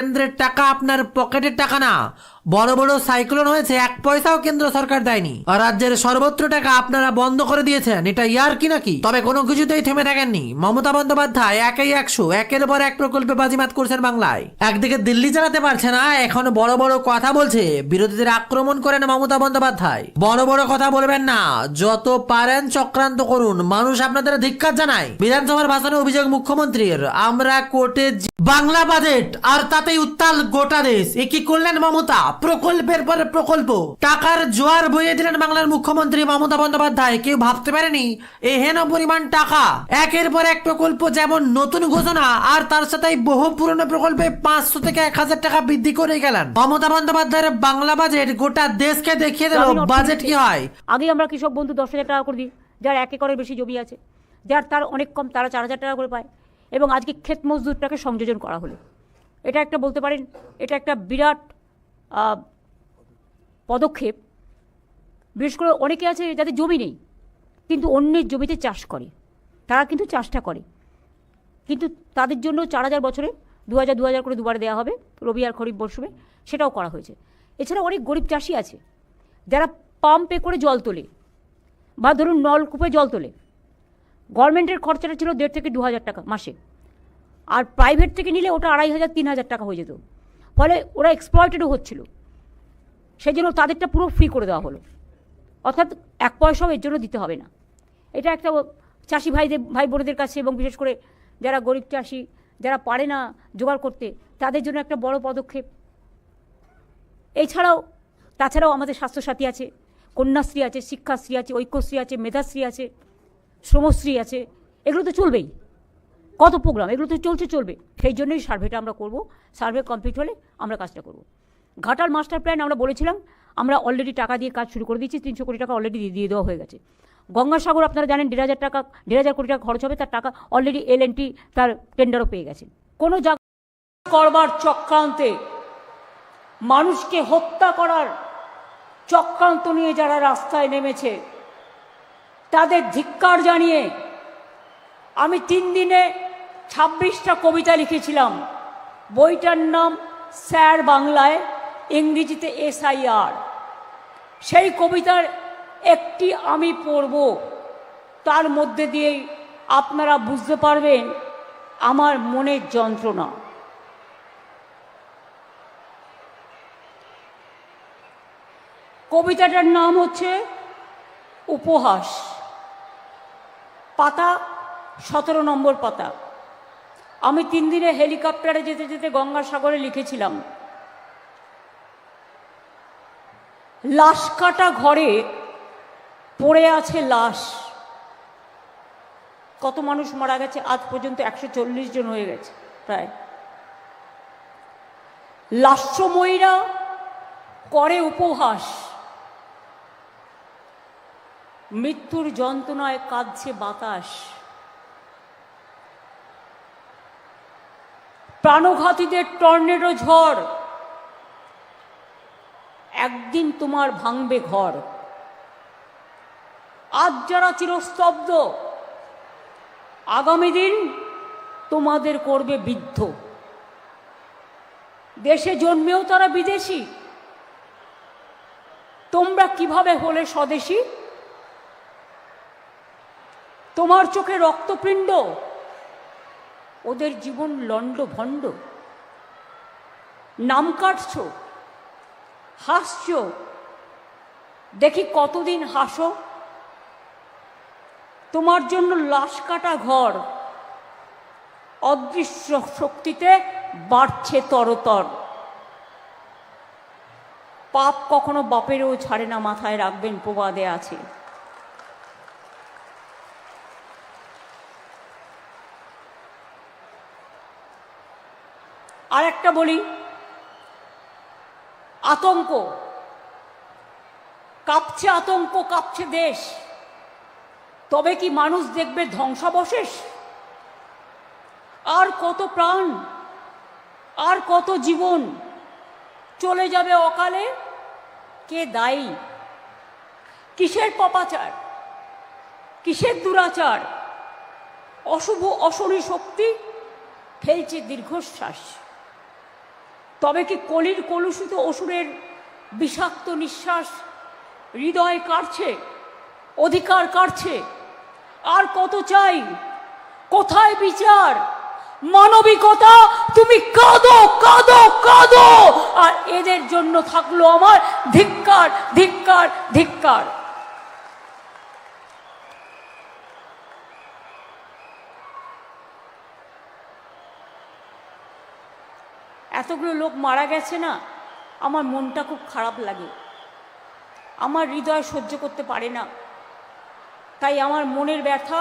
কেন্দ্রের টাকা আপনার পকেটের টাকা না, বড় বড় সাইক্লোন হয়েছে, 1 পয়সাও কেন্দ্র সরকার দেয়নি। আর রাজ্যের সর্বত্র টাকা আপনারা বন্ধ করে দিয়েছেন, এটা ইয়ার কি নাকি? তবে কোনো কিছুতেই থেমে থাকেননি মমতা বন্দ্যোপাধ্যায়। একেই 100, একের পর এক প্রকল্পে বাজিমাত করছেন বাংলায়। একদিকে দিল্লি চালাতে পারছে না, এখন বড় বড় কথা বলছে, বিরোধীদের আক্রমণ করেন মমতা বন্দ্যোপাধ্যায়। বড় বড় কথা বলবেন না, যত পারেন চক্রান্ত করুন, মানুষ আপনাদের ধিক্কার জানায়। বিধানসভার ভাষণে অভিযোগ মুখ্যমন্ত্রীর, আমরা কোর্টে বাংলা বাজেট আর তাতেই উত্তাল গোটা দেশ। এ কি করলেন মমতা? প্রকল্পের পরে প্রকল্প, টাকার জোয়ার বইয়ে দিলেন বাংলার মুখ্যমন্ত্রী মমতা বন্দ্যোপাধ্যায়। কেউ ভাবতে পারেনি এহেন পরিমাণ টাকা, একের পর এক প্রকল্প, যেমন নতুন ঘোষণা, আর তার সাথে বহু পুরনো প্রকল্পে 500 থেকে 1000 টাকা বৃদ্ধি করে গেলেন মমতা বন্দ্যোপাধ্যায়ের বাংলা বাজেট গোটা দেশকে দেখিয়ে দিল বাজেট কি হয়। আগে আমরা কৃষক বন্ধু 10,000 টাকা করে দিই, যার 1 একরের বেশি জমি আছে, যার তার অনেক কম, তারা 4,000 টাকা করে পায়। এবং আজকে ক্ষেত মজদুরটাকে সংযোজন করা হলো। এটা একটা বলতে পারেন, এটা একটা বিরাট পদক্ষেপ। বিশেষ করে অনেকে আছে যাদের জমি নেই, কিন্তু অন্যের জমিতে চাষ করে, তারা কিন্তু চাষটা করে, কিন্তু তাদের জন্য 4,000 বছরে 2,000 করে দুবারে দেওয়া হবে, রবি আর খরিফ মরশুমে, সেটাও করা হয়েছে। এছাড়া অনেক গরিব চাষি আছে যারা পাম্পে করে জল তোলে, বা ধরুন নলকূপে জল তোলে। গভর্নমেন্টের খরচাটা ছিল 1,500 থেকে 2,000 টাকা মাসে, আর প্রাইভেট থেকে নিলে ওটা 2,500-3,000 টাকা হয়ে যেত। ফলে ওরা এক্সপ্লয়েটেডও হচ্ছিল, সেই জন্য তাদেরটা পুরো ফ্রি করে দেওয়া হলো, অর্থাৎ 1 পয়সাও এর জন্য দিতে হবে না। এটা একটা চাষি ভাই বোনদের কাছে, এবং বিশেষ করে যারা গরিব চাষি, যারা পারে না জোগাড় করতে, তাদের জন্য একটা বড় পদক্ষেপ। তাছাড়াও আমাদের স্বাস্থ্যসাথী আছে, কন্যাশ্রী আছে, শিক্ষাশ্রী আছে, ঐক্যশ্রী আছে, মেধাশ্রী আছে, শ্রমশ্রী আছে। এগুলো তো চলবেই, কত প্রোগ্রাম, এগুলো তো চলবে। সেই জন্যই সার্ভেটা আমরা করব। সার্ভে কমপ্লিট হলে আমরা কাজটা করব। ঘাটাল মাস্টার প্ল্যান আমরা বলেছিলাম, আমরা অলরেডি টাকা দিয়ে কাজ শুরু করে দিয়েছি। 300 কোটি টাকা অলরেডি দিয়ে দেওয়া হয়ে গেছে। গঙ্গাসাগর আপনারা জানেন 1,500 কোটি টাকা খরচ হবে, তার টাকা অলরেডি L&T তার টেন্ডারও পেয়ে গেছেন। কোনো জায়গা করবার চক্রান্তে, মানুষকে হত্যা করার চক্রান্ত নিয়ে যারা রাস্তায় নেমেছে, তাদের ধিক্কার জানিয়ে আমি 3 দিনে 26টা কবিতা লিখেছিলাম। বইটার নাম স্যার বাংলায়, ইংরেজিতে SIR। সেই কবিতার একটি আমি পড়ব, তার মধ্যে দিয়েই আপনারা বুঝতে পারবেন আমার মনের যন্ত্রণা। কবিতাটার নাম হচ্ছে উপহাস, পাতা 17 নম্বর পাতা। আমি 3 দিনে হেলিকপ্টারে যেতে যেতে গঙ্গাসাগরে লিখেছিলাম, লাশ কাটা ঘরে পড়ে আছে লাশ। কত মানুষ মারা গেছে আজ পর্যন্ত? 140 জন হয়ে গেছে প্রায়। লাস্যময়ীরা করে উপহাস, মৃত্যুর যন্ত্রণায় কাঁদছে বাতাস। প্রাণঘাতীদের টর্নেডো ঝড়, একদিন তোমার ভাঙবে ঘর। আজ যারা চিরস্তব্ধ, আগামী দিন তোমাদের করবে বিদ্ধ। দেশে জন্মেও তারা বিদেশি, তোমরা কিভাবে হলে স্বদেশী? তোমার চোখে রক্তপিণ্ড, ওদের জীবন লণ্ড ভণ্ড। নাম কাটছ, হাসছ, দেখি কতদিন হাসো। তোমার জন্য লাশ কাটা ঘর, অদৃশ্য শক্তিতে বাড়ছে তরতর। পাপ কখনো বাপেরও ছাড়ে না, মাথায় রাখবেন, প্রবাদে আছে। আর একটা বলি, আতঙ্ক কাঁপছে, আতঙ্ক কাঁপছে দেশ। তবে কি মানুষ দেখবে ধ্বংসাবশেষ? আর কত প্রাণ, আর কত জীবন চলে যাবে অকালে? কে দায়ী? কিসের পাপাচার, কিসের দুরাচার? অশুভ অশনি শক্তি ফেলছে দীর্ঘশ্বাস। তবে কি কলির কলুষিত অসুরের বিষাক্ত নিঃশ্বাস হৃদয় কাটছে, অধিকার কাটছে? আর কত চাই? কোথায় বিচার, মানবিকতা? তুমি কাঁদো কাঁদো কাঁদো, আর এদের জন্য থাকলো আমার ধিক্কার ধিক্কার ধিক্কার। এতগুলো লোক মারা গেছে না, আমার মনটা খুব খারাপ লাগে, আমার হৃদয় সহ্য করতে পারে না। তাই আমার মনের ব্যথা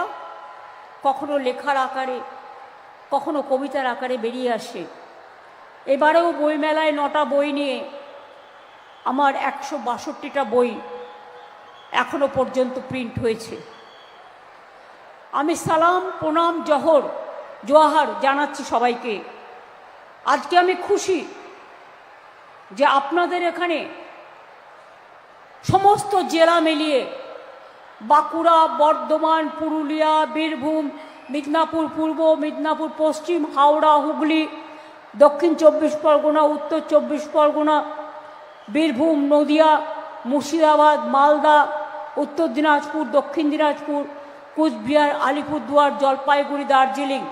কখনো লেখার আকারে, কখনো কবিতার আকারে বেরিয়ে আসে। এবারেও বইমেলায় 9টা বই নিয়ে আমার 162টা বই এখনো পর্যন্ত প্রিন্ট হয়েছে। আমি সালাম, প্রণাম, জোহার জানাচ্ছি সবাইকে। আজকে আমি খুশি যে আপনাদের এখানে সমস্ত জেলা মিলিয়ে বাঁকুড়া, বর্ধমান, পুরুলিয়া, বীরভূম, মিদনাপুর পূর্ব, মিদনাপুর পশ্চিম, হাওড়া, হুগলি, দক্ষিণ 24 পরগনা, উত্তর 24 পরগনা, বীরভূম, নদিয়া, মুর্শিদাবাদ, মালদা, উত্তর দিনাজপুর, দক্ষিণ দিনাজপুর, কুচবিহার, আলিপুরদুয়ার, জলপাইগুড়ি, দার্জিলিং,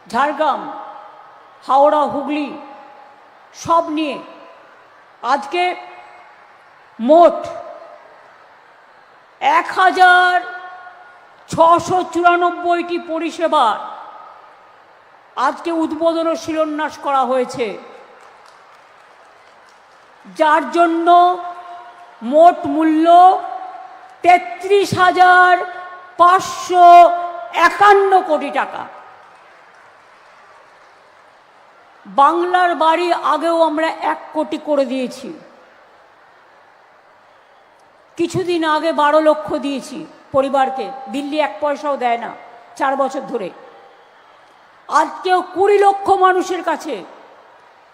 ঝাড়গ্রাম, হাওড়া, হুগলি সব নিয়ে আজকে মোট 1694টি পরিষেবা আজকে উদ্বোধন ও শিলান্যাস করা হয়েছে, যার জন্য মোট মূল্য 33,551 কোটি টাকা। বাংলার বাড়ি আগেও আমরা 1 কোটি করে দিয়েছি, কিছুদিন আগে 12 লক্ষ দিয়েছি পরিবারকে। দিল্লি 1 পয়সাও দেয় না 4 বছর ধরে। আজকেও 20 লক্ষ মানুষের কাছে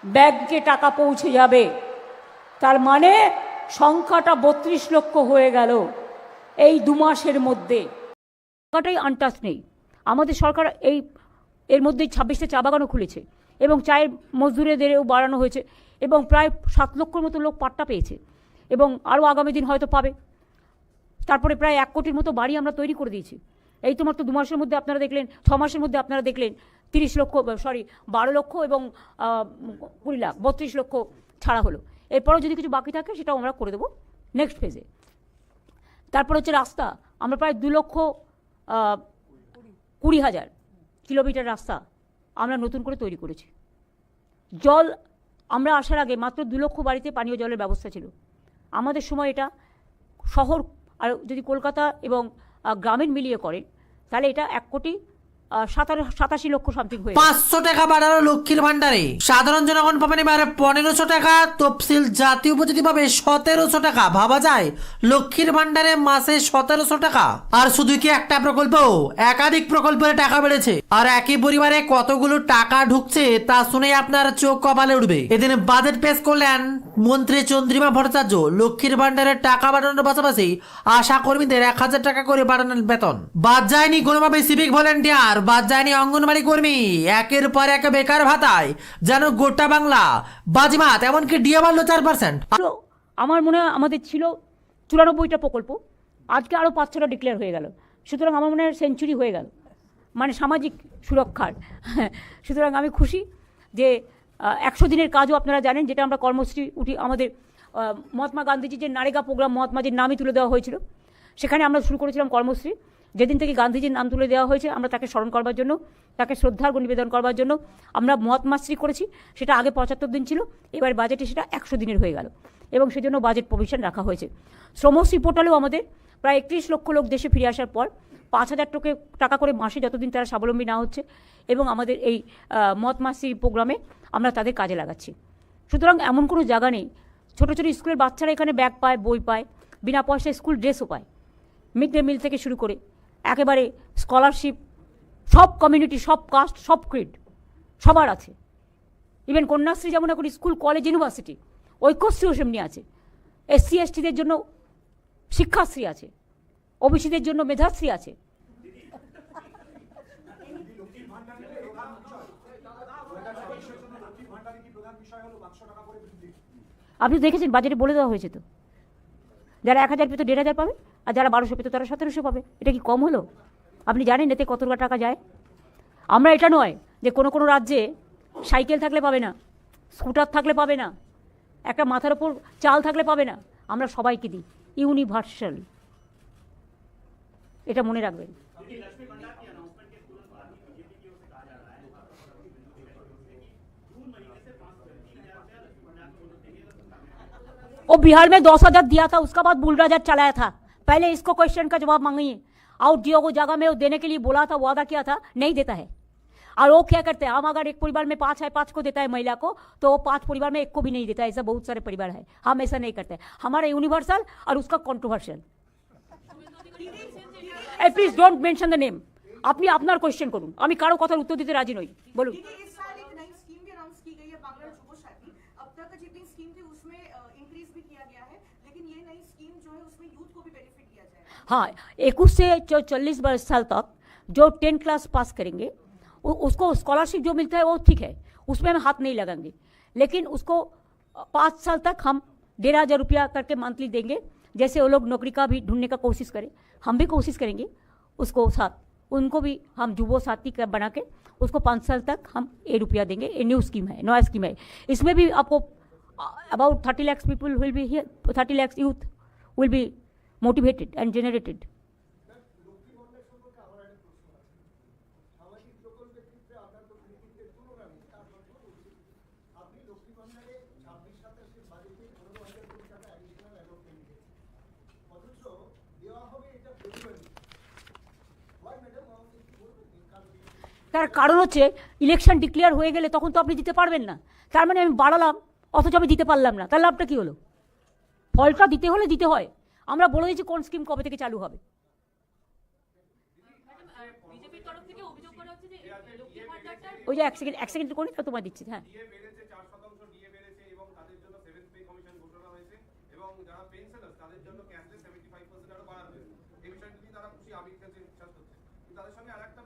ব্যাংকে টাকা পৌঁছে যাবে, তার মানে সংখ্যাটা 32 লক্ষ হয়ে গেল এই 2 মাসের মধ্যে। টাকাটাই আনটাচ নেই। আমাদের সরকার এর মধ্যেই 26টা চা বাগানও খুলেছে এবং চায়ের মজদুরেদেরও বাড়ানো হয়েছে এবং প্রায় 7 লক্ষর মতো লোক পাট্টা পেয়েছে এবং আরও আগামী দিন হয়তো পাবে। তারপরে প্রায় 1 কোটির মতো বাড়ি আমরা তৈরি করে দিয়েছি। এই তো মাত্র 2 মাসের মধ্যে আপনারা দেখলেন, 6 মাসের মধ্যে আপনারা দেখলেন 12 লক্ষ এবং 20 লাখ 32 লক্ষ ছাড়া হলো। এরপরও যদি কিছু বাকি থাকে সেটাও আমরা করে দেবো নেক্সট ফেজে। তারপর হচ্ছে রাস্তা, আমরা প্রায় 2,20,000 কিলোমিটার রাস্তা আমরা নতুন করে তৈরি করেছি। জল, আমরা আসার আগে মাত্র 2 লক্ষ বাড়িতে পানীয় জলের ব্যবস্থা ছিল। আমাদের সময় এটা শহর, আর যদি কলকাতা এবং গ্রামীণ মিলিয়ে করেন তাহলে এটা 1,87 লক্ষ সামথিং হয়ে 500 টাকা বাড়ালো লক্ষ্মীর ভান্ডারে। সাধারণ জনগণ পাবেন এবারে 1500 টাকা, তফসিল জাতীয় উপজাতি পাবে 1700 টাকা। ভাবা যায় লক্ষ্মীর ভান্ডারে মাসে 1700 টাকা। আর শুধু কি একটা প্রকল্প, একাধিক প্রকল্পের টাকা বেড়েছে। আর একই পরিবারে কতগুলো টাকা ঢুকছে তা শুনে আপনার চোখ কপালে উঠবে। এদিন বাজেট পেশ করলেন মন্ত্রী চন্দ্রিমা ভট্টাচার্য। লক্ষ্মীর ভান্ডারের টাকা বাড়ানোর পাশাপাশি আশা কর্মীদের 1000 টাকা করে বাড়ানোর বেতন। বাদ যায়নি কোনোভাবে সিভিক ভলেন্টিয়ার, বাদ যায়নি অঙ্গনবাড়ি কর্মী। একের পর এক বেকার ভাতায় যেন গোটা বাংলা বাজিমাত, এমনকি ডিএ বাড়লো 4%। আমার মনে হয় আমাদের ছিল 94টা প্রকল্প, আজকে আরও 5-6টা ডিক্লেয়ার হয়ে গেল। সুতরাং আমার মনে হয় সেঞ্চুরি হয়ে গেল, মানে সামাজিক সুরক্ষার। সুতরাং আমি খুশি যে 100 দিনের কাজও আপনারা জানেন, যেটা আমরা কর্মশ্রী আমাদের মহাত্মা গান্ধীজির যে নারেগা প্রোগ্রাম, মহাত্মাজির নামই তুলে দেওয়া হয়েছিল, সেখানে আমরা শুরু করেছিলাম কর্মশ্রী। যেদিন থেকে গান্ধীজির নাম তুলে দেওয়া হয়েছে আমরা তাকে স্মরণ করবার জন্য, তাকে শ্রদ্ধার্ঘ্য নিবেদন করবার জন্য আমরা মহাত্মাশ্রী করেছি। সেটা আগে 75 দিন ছিল, এবার বাজেটে সেটা 100 দিনের হয়ে গেল এবং সেজন্য বাজেট প্রভিশন রাখা হয়েছে। শ্রমশ্রী পোর্টালেও আমাদের প্রায় 31 লক্ষ লোক দেশে ফিরে আসার পর 5,000 টাকা করে মাসে যতদিন তারা স্বাবলম্বী না হচ্ছে এবং আমাদের এই মহাত্মাশ্রী প্রোগ্রামে আমরা তাদের কাজে লাগাচ্ছি। সুতরাং এমন কোনো জায়গা নেই। ছোটো ছোটো স্কুলের বাচ্চারা এখানে ব্যাগ পায়, বই পায়, বিনা পয়সায় স্কুল ড্রেসও পায়, মিড ডে মিল থেকে শুরু করে একেবারে স্কলারশিপ, সব কমিউনিটি, সব কাস্ট, সব ক্রিড সবার আছে। ইভেন কন্যাশ্রী যেমন এখন স্কুল, কলেজ, ইউনিভার্সিটি, ঐক্যশ্রীও সেমনি আছে। SC STদের জন্য শিক্ষাশ্রী আছে, ওবিসিদের জন্য মেধাশ্রী আছে। নাকি প্রধান বিষয় হলো 500 টাকা করে বৃদ্ধি। আপনি দেখেছেন বাজেটে বলে দেওয়া হয়েছে তো, যারা 1000 পেতো 1500 পাবে, আর যারা 1200 পেতো তারা 1700 পাবে। এটা কি কম হলো? আপনি জানেন এতে কত টাকা যায়? আমরা এটা নয় যে কোনো কোনো রাজ্যে সাইকেল থাকলে পাবে না, স্কুটার থাকলে পাবে না, একটা মাথার ওপর চাল থাকলে পাবে না। আমরা সবাইকে দিই, ইউনিভার্সাল। এটা মনে রাখবেন। वो बिहार में 10,000 दिया था, उसका बाद बुलडोजर चलाया था। पहले इसको क्वेश्चन का जवाब मांगिए। आउट जियो को जगह में वो देने के लिए बोला था, वादा किया था, नहीं देता है। और वो क्या करते हैं, हम अगर एक परिवार में 5 है, 5 को देता है महिला को, तो वो 5 परिवार में 1 को भी नहीं देता है। ऐसा बहुत सारे परिवार है, हम ऐसा नहीं करते। हमारा यूनिवर्सल और उसका controversial. Please don't mention the name. আপনি আপনার কোয়েশ্চেন করুন, আমি কারো কথার উত্তর দিতে রাজি নই। বলুন। दीदी, इस साल एक नई स्कीम भी अनाउंस की गई है, बांग्ला जुबो साथी। अब तक जितनी स्कीम थी उसमें इंक्रीज भी किया गया है, लेकिन ये नई स्कीम जो है उसमें यूथ को भी बेनिफिट दिया जाएगा। हाँ, 21 से 40 साल तक जो 10 क्लास पास करेंगे उसको स्कॉलरशिप जो मिलता है वो ठीक है, उसमें हम हाथ नहीं लगाएंगे। लेकिन उसको 5 साल तक हम 15,000 रुपया करके मंथली देंगे। जैसे वो लोग नौकरी का भी ढूंढने का कोशिश करें, हम भी कोशिश करेंगे उसको साथ, उनको भी हम जुबो साथी का बना के उसको 5 साल तक हम 1 रुपया देंगे। ये न्यू स्कीम है, नया स्कीम है। इसमें भी आपको about 30 lakhs people will be here, 30 lakhs youth will be motivated and generated. তার কারণ হচ্ছে ইলেকশন ডিক্লেয়ার হয়ে গেলে তখন তো আপনি দিতে পারবেন না। তার মানে আমি বাড়ালাম অথচ আমি দিতে পারলাম না, তার লাভটা কি হলো? ফলটা দিতে হলে দিতে হয়। আমরা বলে দিচ্ছি কোন স্কিম কবে থেকে চালু হবে। ওই যে 1 সেকেন্ড করে তোমায় দিচ্ছি। হ্যাঁ, ডিএ বেড়েছে 4% ডিএ বেড়েছে এবং তাদের জন্য 7th পে কমিশন ঘোষণা হয়েছে এবং যারা পেনশনার্স তাদের জন্য ক্যাশলেস 75% আরো বাড়ানো হয়েছে। এই বিষয়টি তারা খুশি, আমি কাছে বিশ্বাস করছি। কিন্তু তাদের সঙ্গে আরেকটা